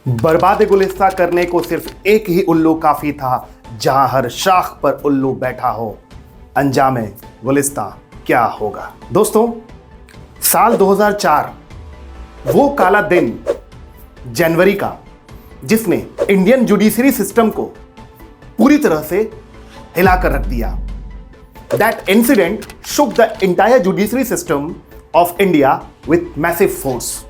बर्बाद गुलिस्तां करने को सिर्फ एक ही उल्लू काफी था, जहां हर शाख पर उल्लू बैठा हो। अंजामे गुलिस्तां क्या होगा। दोस्तों, साल 2004 वो काला दिन जनवरी का, जिसने इंडियन जुडिशरी सिस्टम को पूरी तरह से हिलाकर रख दिया। That incident shook the entire judiciary system of India with massive force.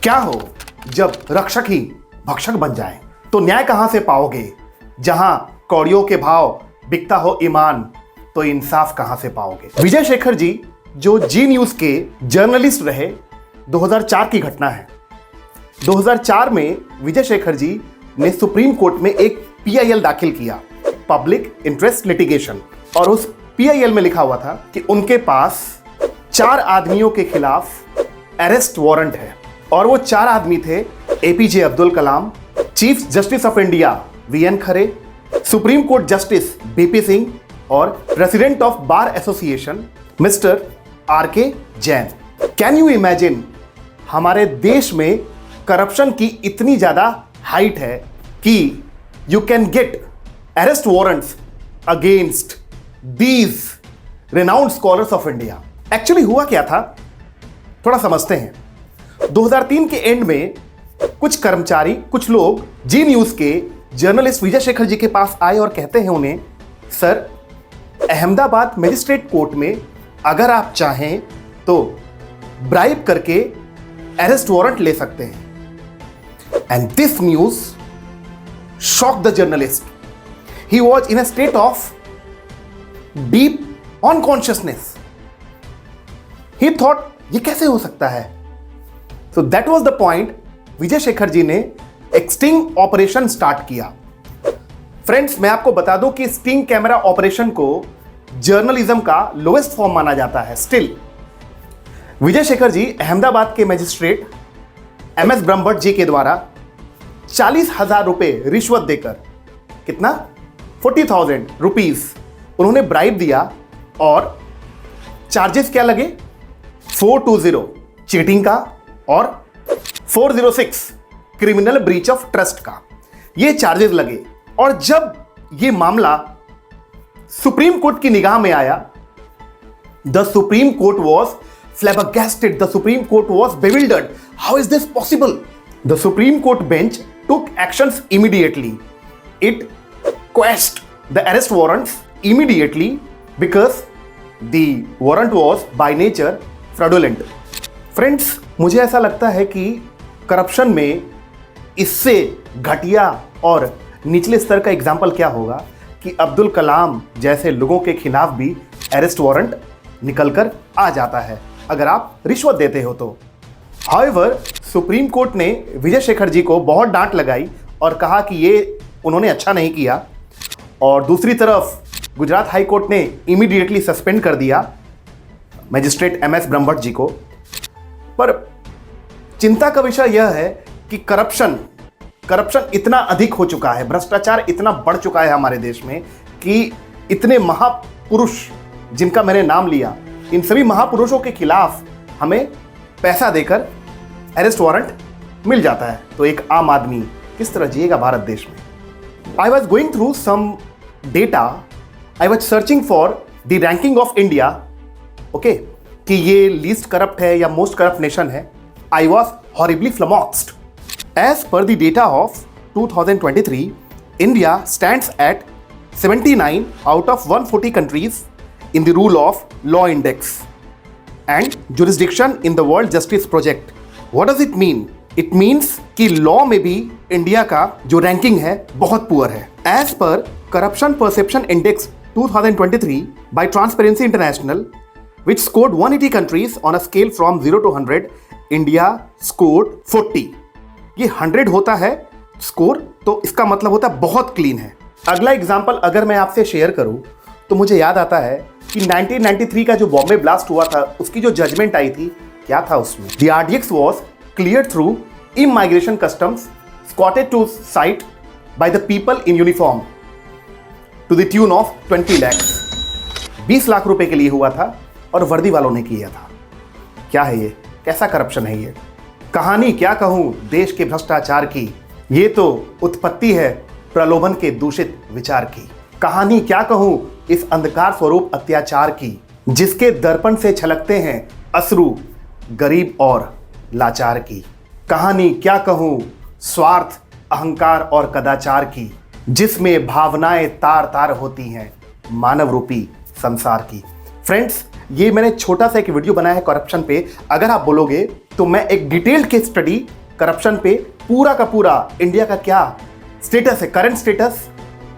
क्या हो जब रक्षक ही भक्षक बन जाए, तो न्याय कहां से पाओगे। जहां कौड़ियों के भाव बिकता हो ईमान, तो इंसाफ कहां से पाओगे। विजय शेखर जी, जो जी न्यूज के जर्नलिस्ट रहे, 2004 की घटना है। 2004 में विजय शेखर जी ने सुप्रीम कोर्ट में एक PIL दाखिल किया, पब्लिक इंटरेस्ट लिटिगेशन, और उस PIL में लिखा हुआ था कि उनके पास 4 आदमियों के खिलाफ अरेस्ट वारंट है। और वो 4 आदमी थे APJ Abdul Kalam, chief justice of India VN Khare, supreme court justice BP Singh और president of bar association mister RK Jain. Can you imagine, हमारे देश में करप्शन की इतनी ज्यादा हाइट है कि you can get arrest warrants against these renowned scholars of India. Actually हुआ क्या था, थोड़ा समझते हैं। 2003 के एंड में कुछ कर्मचारी, कुछ लोग जी न्यूज के जर्नलिस्ट विजय शेखर जी के पास आए और कहते हैं उन्हें, सर, अहमदाबाद मजिस्ट्रेट कोर्ट में अगर आप चाहें तो ब्राइब करके अरेस्ट वारंट ले सकते हैं। And this news shock the journalist. He was in a state of deep unconsciousness. He thought, ये कैसे हो सकता है। So that was the point, Vijay Shekhar ji ने एक स्टिंग ऑपरेशन स्टार्ट किया। फ्रेंड्स, मैं आपको बता दूं कि स्टिंग कैमरा ऑपरेशन को जर्नलिज्म का लोएस्ट फॉर्म माना जाता है। स्टिल विजय शेखर जी अहमदाबाद के मजिस्ट्रेट MS ब्रह्मभट्ट जी के द्वारा 40,000 रुपए रिश्वत देकर, कितना, 40,000 रुपीज उन्होंने ब्राइब दिया। और चार्जेस क्या लगे, 420 चीटिंग का और 406 क्रिमिनल ब्रीच ऑफ ट्रस्ट का, ये चार्जेस लगे। और जब ये मामला सुप्रीम कोर्ट की निगाह में आया, the supreme court was flabbergasted, the Supreme Court was bewildered. How is this possible? The Supreme Court bench took actions immediately. It quashed the arrest warrants immediately because the warrant was by nature fraudulent. Friends, मुझे ऐसा लगता है कि corruption में इससे घटिया और निचले स्तर का एग्जाम्पल क्या होगा कि अब्दुल कलाम जैसे लोगों के खिलाफ भी अरेस्ट वारंट निकलकर आ जाता है अगर आप रिश्वत देते हो तो। हाउएवर, सुप्रीम कोर्ट ने विजय शेखर जी को बहुत डांट लगाई और कहा कि ये उन्होंने अच्छा नहीं किया। और दूसरी तरफ गुजरात हाई कोर्ट ने इमीडिएटली सस्पेंड कर दिया मजिस्ट्रेट MS ब्रह्मभट्ट जी को। पर चिंता का विषय यह है कि करप्शन इतना अधिक हो चुका है, भ्रष्टाचार इतना बढ़ चुका है हमारे देश में कि इतने महापुरुष जिनका मैंने नाम लिया, इन सभी महापुरुषों के खिलाफ हमें पैसा देकर अरेस्ट वारंट मिल जाता है। तो एक आम आदमी किस तरह जिएगा भारत देश में। I was going through some data, I was searching for the ranking of India, okay, कि ये लीस्ट करप्ट है या मोस्ट करप्ट नेशन है। I was horribly flummoxed. As per the data of 2023, India stands at 79 out of 140 countries in the rule of law index and jurisdiction in the world justice project. What does it mean? It means कि law में भी India का जो ranking है बहुत poor है। As per Corruption Perception Index 2023 by Transparency International, which scored 180 countries on a scale from 0 to 100, India scored 40. ये 100 होता है स्कोर, तो इसका मतलब होता है बहुत क्लीन है। अगला एग्जाम्पल अगर मैं आपसे शेयर करूं तो मुझे याद आता है कि 1993 का जो बॉम्बे ब्लास्ट हुआ था, उसकी जो जजमेंट आई थी, क्या था उसमें। The RDX was cleared through immigration customs, escorted to site by the people in uniform to the tune of 20 lakhs. 20 lakh रुपए के लिए हुआ था और वर्दी वालों ने किया था। क्या है ये, कैसा करप्शन है ये। कहानी क्या कहूं देश के भ्रष्टाचार की, ये तो उत्पत्ति है प्रलोभन के दूषित विचार की। कहानी क्या कहूं इस अंधकार स्वरूप अत्याचार की, जिसके दर्पण से छलकते हैं अश्रु गरीब और लाचार की। कहानी क्या कहूं स्वार्थ अहंकार और कदाचार की, जिसमें भावनाएं तार तार होती हैं मानव रूपी संसार की। फ्रेंड्स, ये मैंने छोटा सा एक वीडियो बनाया है करप्शन पे। अगर आप बोलोगे तो मैं एक डिटेल्ड केस स्टडी करप्शन पे पूरा का पूरा इंडिया का क्या स्टेटस है, करंट स्टेटस,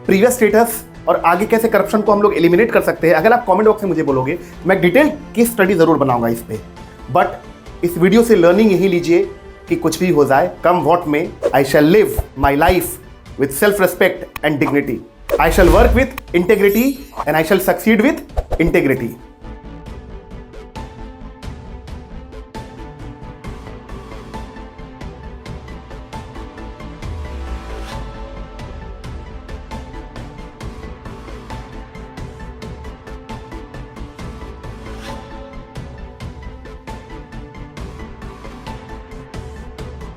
प्रीवियस स्टेटस और आगे कैसे करप्शन को हम लोग एलिमिनेट कर सकते हैं, अगर आप कमेंट बॉक्स में मुझे बोलोगे मैं डिटेल्ड केस स्टडी जरूर बनाऊंगा इस पे। बट इस वीडियो से लर्निंग यही लीजिए कि कुछ भी हो जाए, कम वॉट में, I shall live my life with self-respect and dignity. I shall work with integrity and I shall succeed with integrity.